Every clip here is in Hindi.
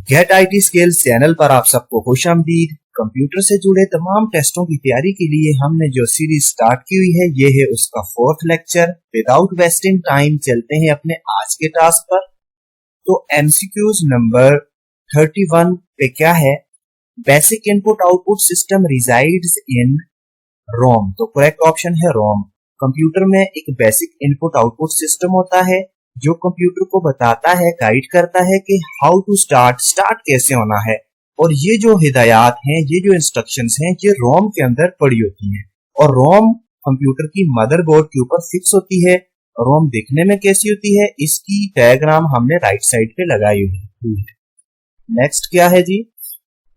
गेट आईटी स्किल्स चैनल पर आप सबको खुशामदीद। कंप्यूटर से जुड़े तमाम टेस्टों की तैयारी के लिए हमने जो सीरीज स्टार्ट की हुई है ये है उसका 4th lecture. Without wasting time चलते हैं अपने आज के टास्क पर। तो एमसीक्यूज नंबर 31 पे क्या है, basic input output system resides in ROM. तो करेक्ट ऑप्शन है रोम। कंप्यूटर में एक बेसिक इनपुट आउटपुट सिस्टम होता है जो कंप्यूटर को बताता है, गाइड करता है कि हाउ टू स्टार्ट कैसे होना है। और ये जो हिदायत हैं, ये जो इंस्ट्रक्शंस हैं, ये रोम के अंदर पड़ी होती हैं। और रोम कंप्यूटर की मदरबोर्ड के ऊपर फिक्स होती है। रोम देखने में कैसी होती है, इसकी डायग्राम हमने राइट साइड पे लगाई हुई है। नेक्स्ट क्या है जी,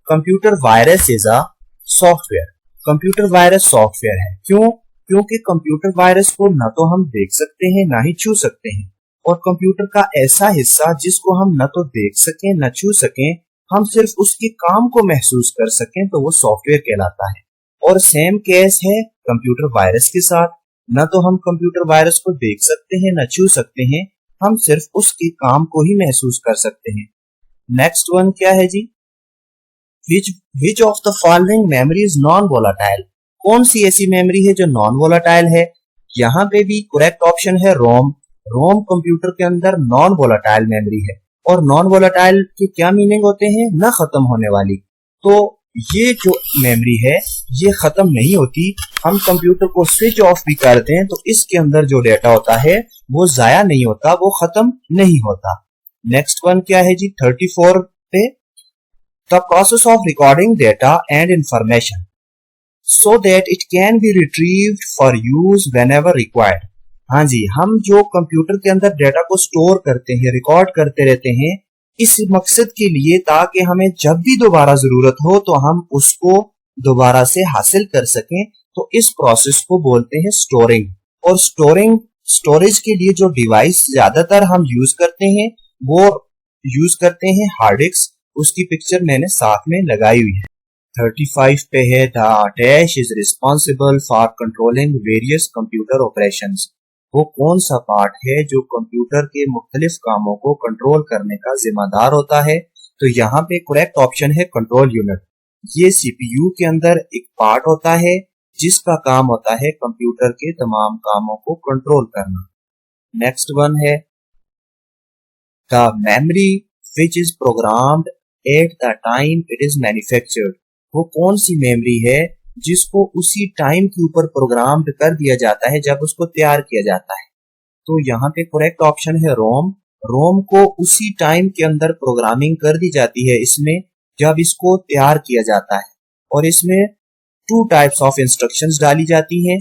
computer virus is a software. Computer virus software है। क्यों? क्योंकि कंप्यूटर वायरस को ना तो हम देख सकते हैं ना ही छू सकते हैं। और कंप्यूटर का ऐसा हिस्सा जिसको हम न तो देख सकें न छू सकें, हम सिर्फ उसके काम को महसूस कर सकें, तो वो सॉफ्टवेयर कहलाता है। और सेम केस है कंप्यूटर वायरस के साथ। न तो हम कंप्यूटर वायरस को देख सकते हैं न छू सकते हैं, हम सिर्फ उसके काम को ही महसूस कर सकते हैं। नेक्स्ट वन क्या है जी, which of the following memory is non volatile. कौन सी ऐसी मेमोरी है जो नॉन वोलाटाइल है? यहाँ पे भी करेक्ट ऑप्शन है रोम। रोम कंप्यूटर के अंदर नॉन वोलाटाइल मेमोरी है। और नॉन वोलाटाइल के क्या मीनिंग होते हैं? ना खत्म होने वाली। तो ये जो मेमोरी है ये खत्म नहीं होती। हम कंप्यूटर को स्विच ऑफ भी कर दें तो इसके अंदर जो डेटा होता है वो जाया नहीं होता, वो खत्म नहीं होता। नेक्स्ट वन क्या है जी, 34 पे, the process of recording data and information so that it can be retrieved for use whenever required. हाँ जी, हम जो कंप्यूटर के अंदर डेटा को स्टोर करते हैं, रिकॉर्ड करते रहते हैं, इस मकसद के लिए ताकि हमें जब भी दोबारा जरूरत हो तो हम उसको दोबारा से हासिल कर सकें। तो इस प्रोसेस को बोलते हैं स्टोरिंग। और स्टोरेज के लिए जो डिवाइस ज्यादातर हम यूज करते हैं वो यूज करते हैं हार्ड डिस्क। उसकी पिक्चर मैंने साथ में लगाई हुई है। 35 पे है, the dash is responsible for controlling various computer operations. वो कौन सा पार्ट है जो कंप्यूटर के मुख्तलिफ कामों को कंट्रोल करने का जिम्मेदार होता है? तो यहाँ पे करेक्ट ऑप्शन है कंट्रोल यूनिट। ये सीपीयू के अंदर एक पार्ट होता है जिसका काम होता है कंप्यूटर के तमाम कामों को कंट्रोल करना। नेक्स्ट वन है, the memory which is programmed at the time it is manufactured. वो कौन सी मेमोरी है जिसको उसी टाइम के ऊपर प्रोग्राम्ड कर दिया जाता है जब उसको तैयार किया जाता है? तो यहाँ पे करेक्ट ऑप्शन है रोम। रोम को उसी टाइम के अंदर प्रोग्रामिंग कर दी जाती है इसमें जब इसको तैयार किया जाता है। और इसमें 2 टाइप्स ऑफ इंस्ट्रक्शंस डाली जाती हैं।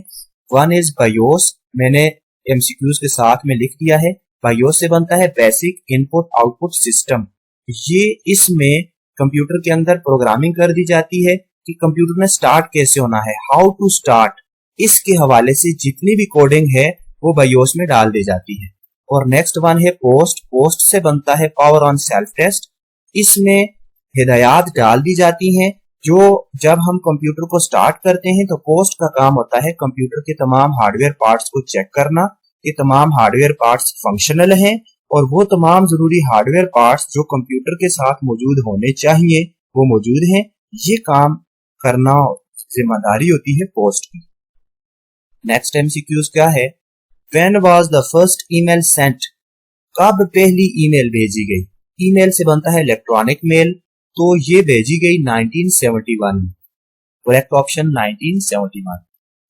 वन इज बायोस, मैंने एमसीक्यूज के साथ में लिख दिया है। बायोस से बनता है बेसिक इनपुट आउटपुट सिस्टम। ये इसमें कंप्यूटर के अंदर प्रोग्रामिंग कर दी जाती है कि कंप्यूटर में स्टार्ट कैसे होना है, हाउ टू स्टार्ट। इसके हवाले से जितनी भी कोडिंग है वो बायोस में डाल दी जाती है। और नेक्स्ट वन है पोस्ट। पोस्ट से बनता है पावर ऑन सेल्फ टेस्ट। इसमें हिदायत डाल दी जाती हैं जो जब हम कंप्यूटर को स्टार्ट करते हैं तो पोस्ट का काम होता है कंप्यूटर के तमाम हार्डवेयर पार्ट्स को चेक करना कि तमाम हार्डवेयर पार्ट्स फंक्शनल हैं और वो तमाम जरूरी हार्डवेयर पार्ट्स जो कंप्यूटर के साथ मौजूद होने चाहिए वो मौजूद हैं। ये काम करना जिम्मेदारी होती है पोस्ट की। नेक्स्ट एमसीक्यूज क्या है, when was the first email sent. कब पहली ईमेल भेजी गई? ईमेल से बनता है इलेक्ट्रॉनिक मेल, तो ये भेजी गई 1971 में। Correct option 1971।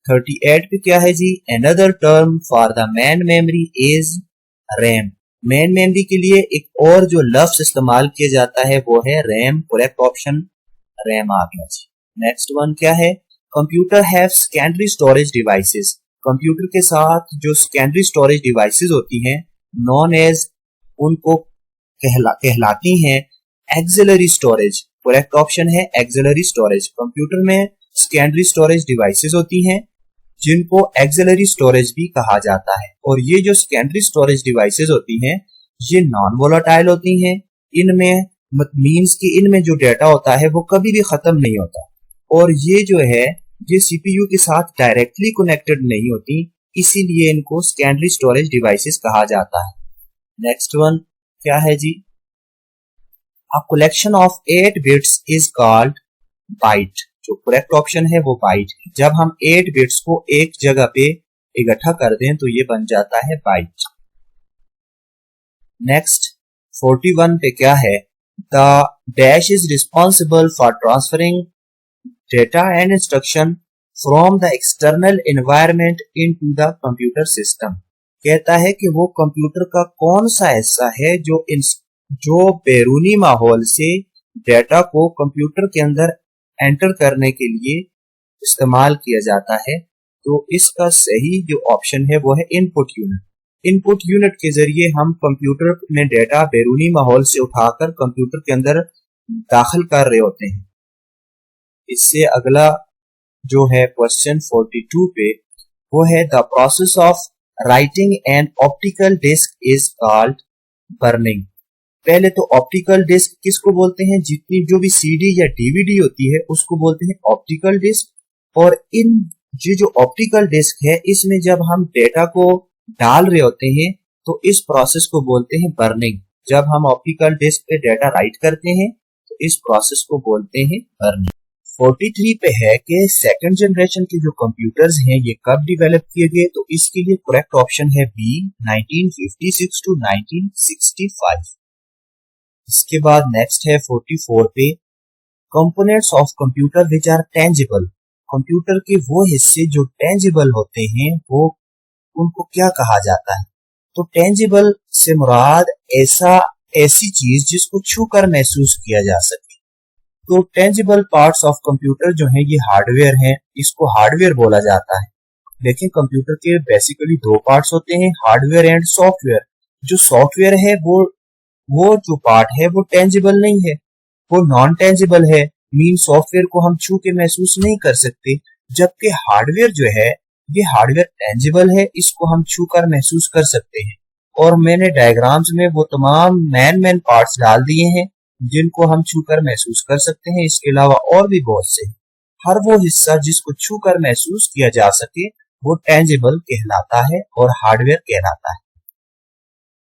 38 पे क्या है जी, another term for the main memory is RAM. Main memory के लिए एक और जो लफ्ज इस्तेमाल किया जाता है वो है रैम। करेक्ट ऑप्शन रैम आ गया जी। नेक्स्ट वन क्या है, computer have secondary storage devices. Computer के साथ जो सेकेंडरी स्टोरेज डिवाइसेस होती हैं नॉन एज, उनको कहलाती हैं एक्सिलरी स्टोरेज। करेक्ट ऑप्शन है एक्सिलरी स्टोरेज। कंप्यूटर में सेकेंडरी स्टोरेज डिवाइसेस होती हैं जिनको एक्सिलरी स्टोरेज भी कहा जाता है। और ये जो सेकेंडरी स्टोरेज डिवाइसेस होती हैं ये नॉन वोलाटाइल होती हैं। इनमें मींस कि इनमें जो डेटा होता है वो कभी भी खत्म नहीं होता। और ये जो है ये सीपीयू के साथ डायरेक्टली कनेक्टेड नहीं होती, इसीलिए इनको सेकेंडरी स्टोरेज डिवाइसेस कहा जाता है। नेक्स्ट वन क्या है जी, A collection of 8 bits is called byte। जो करेक्ट ऑप्शन है वो बाइट है। जब हम 8 बिट्स को एक जगह पे इकट्ठा कर दें तो ये बन जाता है बाइट। नेक्स्ट 41 पे क्या है? The dash is responsible for transferring data and instruction from the external environment into the computer system. कहता है कि वो कंप्यूटर का कौन सा हिस्सा है जो बैरूनी माहौल से डेटा को कंप्यूटर के अंदर एंटर करने के लिए इस्तेमाल किया जाता है। तो इसका सही जो ऑप्शन है वो है इनपुट यूनिट। इनपुट यूनिट के जरिए हम कंप्यूटर में डेटा बैरूनी माहौल से उठाकर कंप्यूटर के अंदर दाखिल कर रहे होते हैं। इससे अगला जो है क्वेश्चन 42 पे वो है the process of writing an optical disc is called burning. पहले तो ऑप्टिकल डिस्क किसको बोलते हैं? जितनी जो भी सीडी या डीवीडी होती है उसको बोलते हैं ऑप्टिकल डिस्क। और इन ये जो ऑप्टिकल डिस्क है इसमें जब हम डेटा को डाल रहे होते हैं तो इस प्रोसेस को बोलते हैं बर्निंग। जब हम ऑप्टिकल डिस्क पे डेटा राइट करते हैं तो इस प्रोसेस को बोलते हैं बर्निंग। 43 पे है कि सेकंड जनरेशन के जो कंप्यूटर्स हैं ये कब डेवलप किए गए? तो इसके लिए करेक्ट ऑप्शन है बी 1956 टू 1965। इसके बाद नेक्स्ट है 44 पे components of computer which are tangible. Computer के वो हिस्से जो टेंजिबल होते हैं वो उनको क्या कहा जाता है? तो टेंजिबल से मुराद ऐसी चीज जिसको छूकर महसूस किया जा सके। तो टेंजिबल पार्ट्स ऑफ कंप्यूटर जो है ये हार्डवेयर हैं, इसको हार्डवेयर बोला जाता है। लेकिन कंप्यूटर के बेसिकली दो पार्ट्स होते हैं, हार्डवेयर एंड सॉफ्टवेयर। जो सॉफ्टवेयर है वो जो पार्ट है वो टेंजिबल नहीं है, वो नॉन टेंजिबल है। मीन सॉफ्टवेयर को हम छू के महसूस नहीं कर सकते, जबकि हार्डवेयर जो है ये हार्डवेयर टेंजिबल है, इसको हम छू कर महसूस कर सकते हैं। और मैंने डायग्राम्स में वो तमाम मेन पार्ट्स डाल दिए हैं जिनको हम छू कर महसूस कर सकते हैं। इसके अलावा और भी बहुत से। हर वो हिस्सा जिसको छू कर महसूस किया जा सके वो टेंजिबल कहलाता है और हार्डवेयर कहलाता है।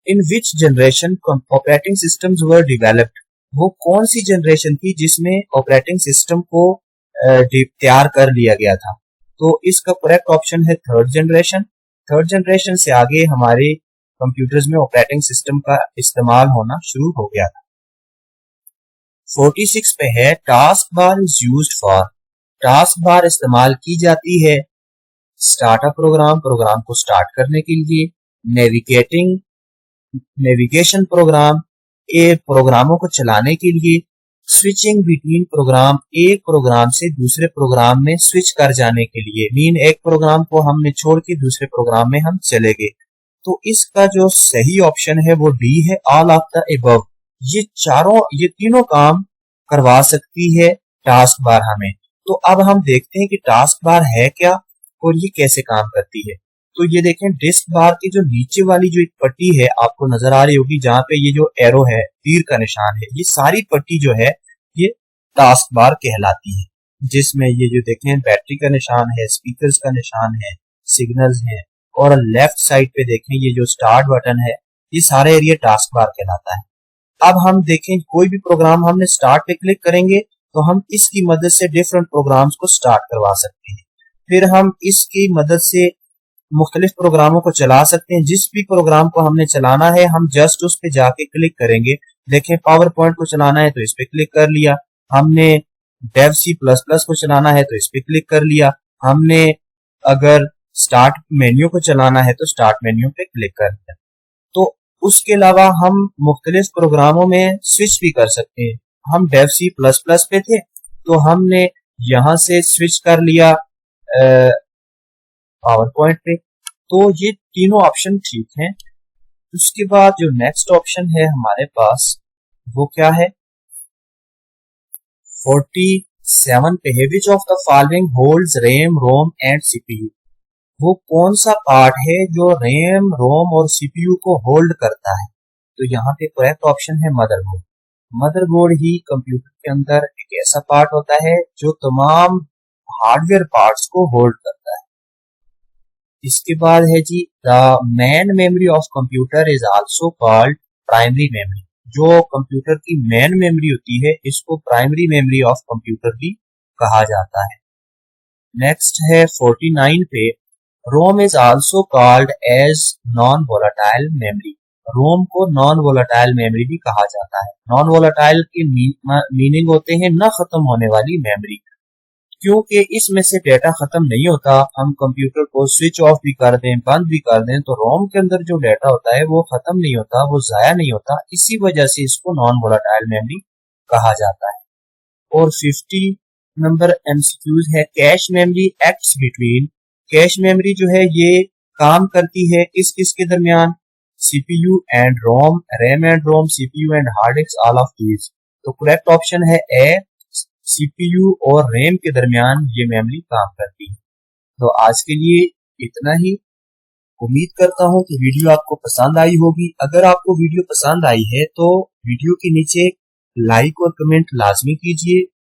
In which generation operating systems were developed. वो कौन सी जनरेशन थी जिसमें ऑपरेटिंग सिस्टम को तैयार कर लिया गया था? तो इसका करेक्ट ऑप्शन है थर्ड जनरेशन। थर्ड जनरेशन से आगे हमारे कंप्यूटर्स में ऑपरेटिंग सिस्टम का इस्तेमाल होना शुरू हो गया था। 46 पे है task bar is used for. Task bar इस्तेमाल की जाती है स्टार्ट अ प्रोग्राम को स्टार्ट करने के लिए, नेविगेशन प्रोग्राम प्रोग्रामों को चलाने के लिए, स्विचिंग बिटवीन प्रोग्राम एक प्रोग्राम से दूसरे प्रोग्राम में स्विच कर जाने के लिए। मीन एक प्रोग्राम को हमने छोड़ के दूसरे प्रोग्राम में हम चले गए। तो इसका जो सही ऑप्शन है वो डी है, ऑल ऑफ द अबव। ये तीनों काम करवा सकती है टास्क बार हमें। तो अब हम देखते हैं कि टास्क बार है क्या और ये कैसे काम करती है। तो ये देखें डिस्क बार की जो नीचे वाली जो एक पट्टी है आपको नजर आ रही होगी, जहां पे ये जो एरो है, तीर का निशान है, ये सारी पट्टी जो है ये टास्क बार कहलाती है। जिसमें ये जो देखें बैटरी का निशान है, स्पीकर्स का निशान है, सिग्नल्स हैं, और लेफ्ट साइड पे देखें ये जो स्टार्ट बटन है, ये सारे एरिया टास्क बार कहलाता है। अब हम देखें कोई भी प्रोग्राम हमने स्टार्ट पे क्लिक करेंगे तो हम इसकी मदद से डिफरेंट प्रोग्राम्स को स्टार्ट करवा सकते हैं। फिर हम इसकी मदद से मुख्तलिफ प्रोग्रामों को चला सकते हैं। जिस भी प्रोग्राम को हमने चलाना है हम जस्ट उस पे जाके क्लिक करेंगे। देखें पावर पॉइंट को चलाना है तो इस पे क्लिक कर लिया, हमने डेव C++ को चलाना है तो इस पे क्लिक कर लिया, हमने अगर स्टार्ट मेन्यू को चलाना है तो स्टार्ट मेन्यू पे क्लिक कर लिया। तो उसके अलावा हम मुख्तलिफ प्रोग्रामों में स्विच भी कर सकते हैं। हम डेव C++ पे थे तो हमने यहां से स्विच कर लिया पावर पॉइंट पे। तो ये तीनों ऑप्शन ठीक हैं। उसके बाद जो नेक्स्ट ऑप्शन है हमारे पास वो क्या है? 47 पे है which of the following holds RAM, ROM and CPU। वो कौन सा पार्ट है जो रैम, रोम और CPU को होल्ड करता है? तो यहाँ पे करेक्ट ऑप्शन है मदरबोर्ड। मदरबोर्ड ही कंप्यूटर के अंदर एक ऐसा पार्ट होता है जो तमाम हार्डवेयर पार्ट्स को होल्ड करता है। इसके बाद है जी the main memory of computer is also called primary memory. जो कंप्यूटर की मेन मेमोरी होती है इसको प्राइमरी मेमोरी ऑफ कंप्यूटर भी कहा जाता है। नेक्स्ट है 49 पे, ROM is also called as non volatile memory. ROM को नॉन वोलाटाइल मेमोरी भी कहा जाता है। नॉन वोलाटाइल के मीनिंग होते हैं न खत्म होने वाली मेमोरी। क्योंकि इसमें से डेटा खत्म नहीं होता, हम कंप्यूटर को स्विच ऑफ भी कर दें, बंद भी कर दें, तो रोम के अंदर जो डेटा होता है वो खत्म नहीं होता, वो जाया नहीं होता। इसी वजह से इसको नॉन वोलाटाइल मेमोरी कहा जाता है। और 50 नंबर एमसीक्यूज है, cache memory acts between. Cache memory जो है ये काम करती है किस किस के दरमियान, CPU and ROM, RAM and ROM, CPU and hard disk, all of these. तो करेक्ट ऑप्शन है ए, सीपीयू और रैम के दरमियान ये मेमोरी काम करती है। तो आज के लिए इतना ही। उम्मीद करता हूँ कि वीडियो आपको पसंद आई होगी। अगर आपको वीडियो पसंद आई है तो वीडियो के नीचे लाइक और कमेंट लाजमी कीजिए।